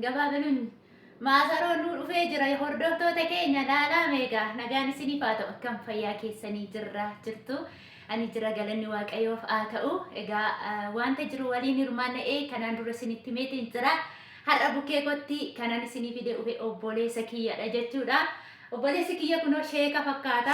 gabaabelun maasaroon nu dhufee jira hordoftoota keenya laalaa meegaa nagaan isiniif haa ta'u akkam fayyaa keessanii jirtu ani jira galanni waaqayyoof haa ta'u egaa wanta jiru waliin hirmaanna'ee kanaan dura isinitti meetiin jira har'a bukkee kotti kanan isinii fide dhufe obboleessa kiyyadha jechuudha. Obboleessi kiyya kunoo sheeka fakkaata.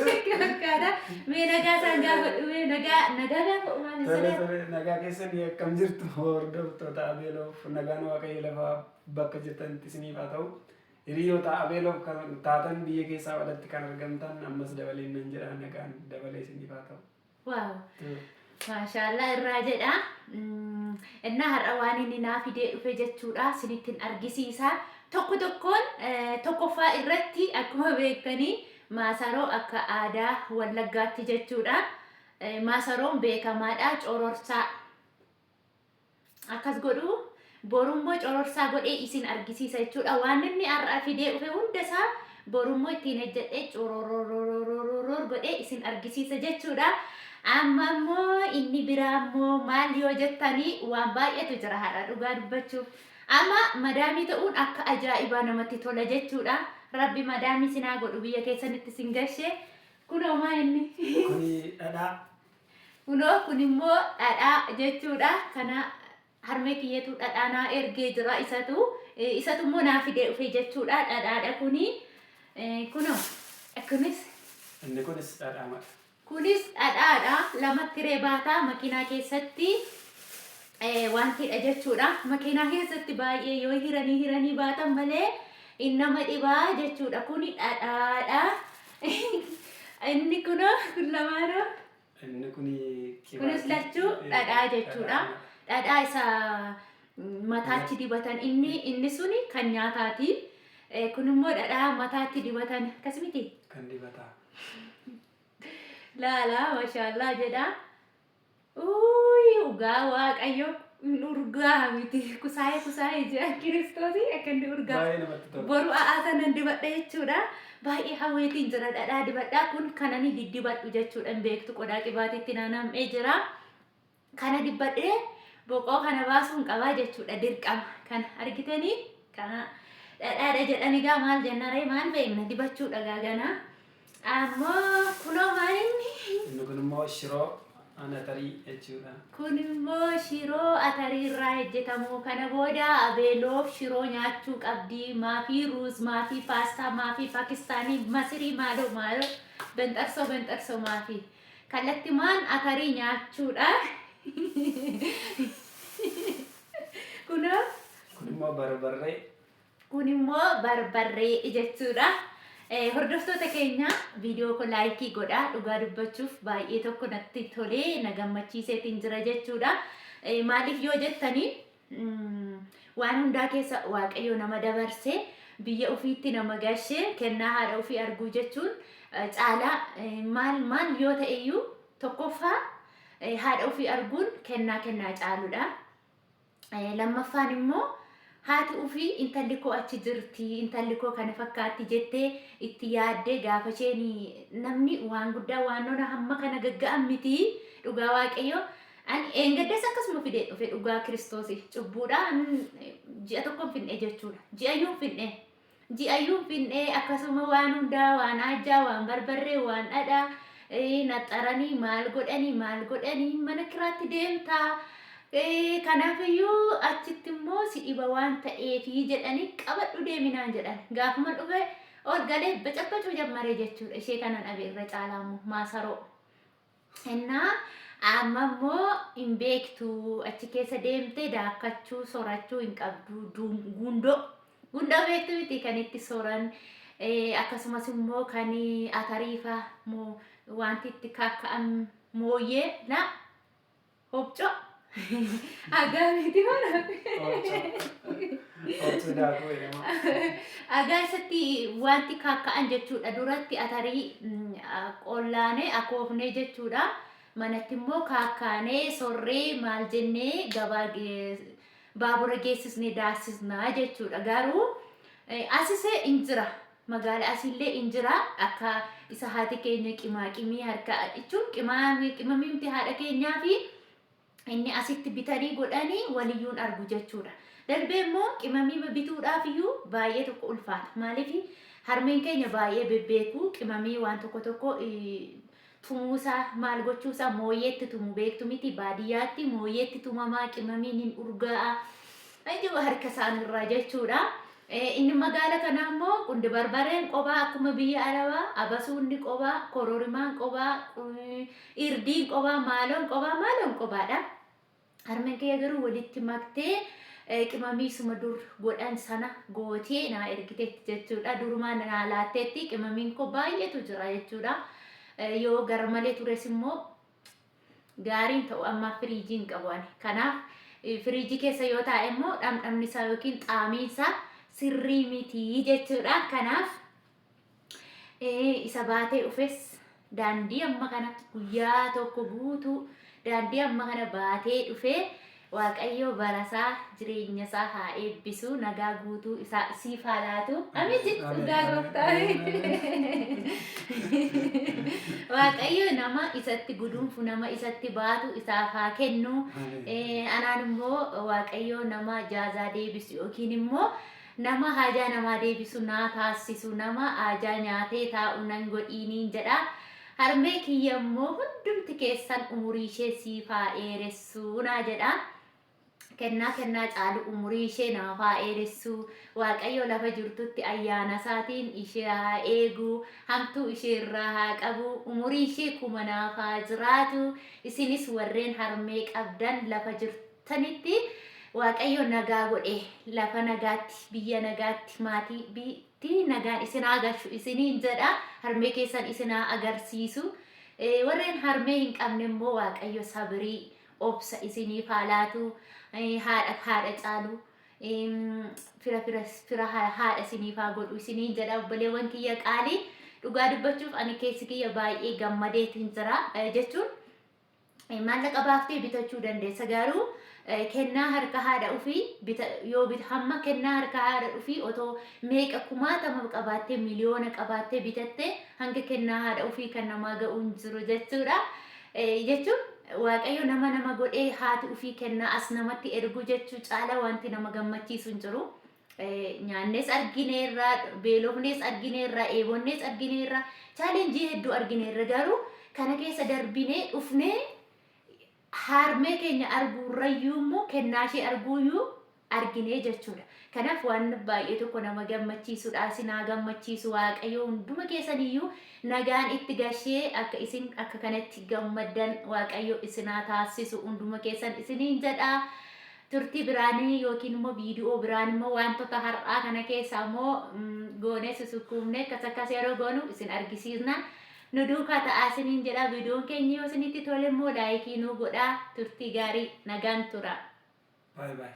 Sheeka fakkaata. Mee nagaa isaan gaafa dhume nagaa gaafa uumaan Tole nagaa keessanii akkam jirtu hordoftoota Abeeloof nagaan waaqayyo lafa bakka jirtanitti isiniif haa ta'u. Hiriyoota Abeeloof kan taatan biyya keessaa walatti kan argamtan ammas dabaleen nan jedha nagaan dabalee isiniif haa ta'u. Waaw. Maashaallah irraa jedha. Innaa har'a waan inni naa fidee dhufe jechuudha isinittiin argisiisa. Tokkoffaa irratti akkuma beektanii maasaroo akka aadaa Wallaggaatti jechuudha. Maasaroon beekamaadha cororsaa. Akkas godhu borummoo cororsaa godhee isin argisiisa jechuudha. Waan inni har'a fidee dhufe hundasaa borummoo ittiin ejjedhee cororororororor godhee isin argisiisa jechuudha. Amma immoo inni biraa immoo maal yoo jettanii waan baay'eetu jira har'a dhugaa dubbachuuf. Amma madaamii ta'uun akka ajaa'ibaa namatti tola jechuudha. Rabbi madaamii sinaa godhu biyya keessanitti sin gashee. Kunoo maa inni? Kuni dhadhaa. Kunoo kun immoo dhadhaa jechuudha. Kana harmee kiyyeetu dhadhaa naa ergee jira isatu immoo naa fidee dhufe jechuudha. Dhadhaadha kuni. Kunoo kunis. Inni kunis dhadhaa. Kunis dhadhaadha. Lamatti reebaataa makiinaa keessatti. Wantidha jechuudha. Makiinaa keessatti baay'ee yoo hiranii baatan malee innama dhibaa jechuudha. Kuni dhadhaadha. Inni kunoo kun lamaanoo. Inni kuni kunis lachuu dhadhaa jechuudha. Dhadhaa isa mataatti dibatan inni suni kan nyaataati. Kun immoo dhadhaa mataatti dibatan akkas miti? Kan dibataa. Laalaa maashaallah jedha. Ugaa waaqayyo urgaa miti kusaayee jira kiristoosii akka inni urgaa boru a'aatanan dibadha jechuudha. Baay'ee hawweetiin jira dhadhaa dibadhaa kun kanani diddibadhu jechuudha. Beektu qodaa qibaatiitti naanna'ee jira. Kana dibbadhee boqoo kana baasuun qabaa jechuudha dirqama. Kana argitanii kana dhadhaadha jedhanii gaa maal jennaree maal beekna dibachuudha gaagana. Ammoo kunoo maal inni? Inni kun immoo shiroo. Atarii jechuudha. Kun immoo shiroo atarii irraa hojjetamu. Kana booda Abeeloof shiroo nyaachuu qabdi. Maafii ruuz, maafii paastaa, maafii paakistaanii, masirii maaloo benxarsoo maafii. Kallattii maan atarii nyaachuudha. Kunoo. Kun immoo barbarree. Kun immoo barbarree jechuudha. Hordoftoota keenya viidiyoo ko laayikii godhaa dhugaa dubbachuuf baay'ee tokko natti tolee na gammachiiseetiin jira jechuudha. Maaliif yoo jettanii waan hundaa keessa waaqayyo nama dabarsee biyya ofiitti nama gashee kennaa haadha ofii arguu jechuun caalaa maal yoo ta'eyyuu tokkoffaa haadha ofii arguun kennaa caaludha. Lammaffaan immoo haati ofii intalli koo achi jirti intalli koo kana fakkaatti jettee itti yaaddee gaafa isheen namni waan guddaa waan nona hamma kana gagga'an miti dhugaa waaqayyo ani eengaddas akkasuma fidee dhufe dhugaa kiristoosii cubbuudhaan ji'a tokkoon finne jechuudha. Ji'ayyuun finne akkasuma waan hundaa waan ajjaa waan barbarree waan dhadhaa naxxaranii maal godhanii mana kiraatti deemtaa. Kanaafiyyuu achitti immoo si dhiba waan ta'eefi jedhanii qabadhu deeminaan jedhan gaafuma dhufe ol galee bacabbachuu jammaree jechuudha. Ishee kanan dhabe irra caalaa immoo maasaroo. Innaa amma immoo hin beektu achi keessa deemtee daakkachuu sorachuu hin qabdu gundoo beektu miti kan itti soran akkasumas immoo kan atariifaa wanti itti kakka'an mooyyee na hobcoo. Agaamiti mana. Agaa isatti wanti kakka'an jechuudha. Duratti atarii qollaanee akoofnee jechuudha. Manatti immoo kakkaanee sorree maal jennee baabura geessisnee daasisnaa jechuudha. Garuu asisee hin jira. Magaala asillee hin jira. Akka isa haati keenya qimaaqimii harka jechuun qimamimti haadha keenyaa fi inni asitti bitanii godhanii waliyyuun argu jechuudha. Darbee immoo qimamii bituudhaaf iyyuu baay'ee tokko ulfaata. Maaliif harmeen keenya baay'ee bebbeeku qimamii waan tokko tumuusaa maal gochuusaa mooyyeetti tumu beektu miti baadiyyaatti mooyyeetti tumamaa qimamiin hin urgaa'a. Ajoo harka isaanirraa jechuudha. Inni magaala kana immoo qundi barbareen qobaa akkuma biyya Arabaa, abasuunni qobaa, kororimaan qobaa, irdiin qobaa, maaloon qobaadha. Harmeen kee garuu walitti maktee qimamii suma dur godhan sana gootee naa ergiteetti jechuudha. Durumaan naa laatteetti qimamiin koo baay'eetu jira jechuudha. Yoo gara malee tures immoo gaariin ta'u amma firiijiin qabu ani. Kanaaf firiijii keessa yoo taa'e immoo dhamdhamni isaa yookiin xaamiin isaa sirrii miti jechuudha. Kanaaf isa baatee dhufes daandii amma kana guyyaa tokko guutuu daandii amma kana baatee dhufee Waaqayyo barasaa jireenya isaa haa eebbisu nagaa guutuu isaa siif haa laatu. Amin jettu gaaroftaa. Waaqayyo nama isatti gudunfu nama isatti baatu isaaf haa kennu. Anaan immoo Waaqayyo nama jaazaa deebisu yookiin immoo nama haajaa namaa deebisu naa taasisu nama haajaa nyaatee taa'u nan godhiiniin jedha. Harmee kiyya immoo hundumti keessan umurii ishee siif haa dheeressu naa jedha. Kennaa caalu umurii ishee naaf haa dheeressu. Waaqayyo lafa jirtutti ayyaana isaatiin ishee haa eegu. Hamtuu ishee irraa haa qabu. Umurii ishee kuma naaf haa jiraatu. Isinis warreen harmee qabdan lafa jirtanitti Waaqayyo nagaa godhe lafa nagaatti biyya nagaatti maatii biitti nagaan isin agarsiisu isiniin jedha. Harmee keessan isin agarsiisu. Warreen harmee hin qabne immoo Waaqayyo sabrii obsa isiniif haa laatu. Haadha caalu fira haadha isiniif haa godhu isiniin jedha. Obboleewwan kiyya qaalii dhugaa dubbachuuf ani keessi kiyya baay'ee gammadeetiin jira jechuun maallaqa baaftee bitachuu dandeessa garuu kennaa harka haadha ofii yoo hamma kennaa harka haadha ofii otoo meeqa kumaatama qabaattee miliyoona qabaattee bitattee hanga kennaa haadha ofii kan namaa ga'u hin jiru jechuudha. Jechuun Waaqayyo nama godhee haati ofii kennaa as namatti ergu jechuu caala wanti nama gammachiisu hin jiru. Nyaannes argineerra, beelofnes argineerra, eebonnes argineerra, chaalenjii hedduu argineerra garuu kana keessa darbinee dhufnee harmee keenya arguurrayyuu immoo kennaa ishee arguuyyuu arginee jechuudha. Kanaaf waan baay'ee tokko nama gammachiisudha. Isinaa gammachiisu Waaqayyo hunduma keessaniyyuu nagaan itti gashee akka isin akka kanatti gammaddan Waaqayyo isinaa taasisu hunduma keessan isiniin jedha. Turtii biraanii yookiin immoo viidiyoo biraan immoo wantoota har'aa kana keessaa immoo goonee susukkuumnee akkas yeroo goonu isin argisiisna. Nu duukaa ta'aa isiniin jedha. Viidiyoon keenya yoo isinitti tole immoo laayikii nu godhaa. Turtii gaarii nagaan tura. Bye bye.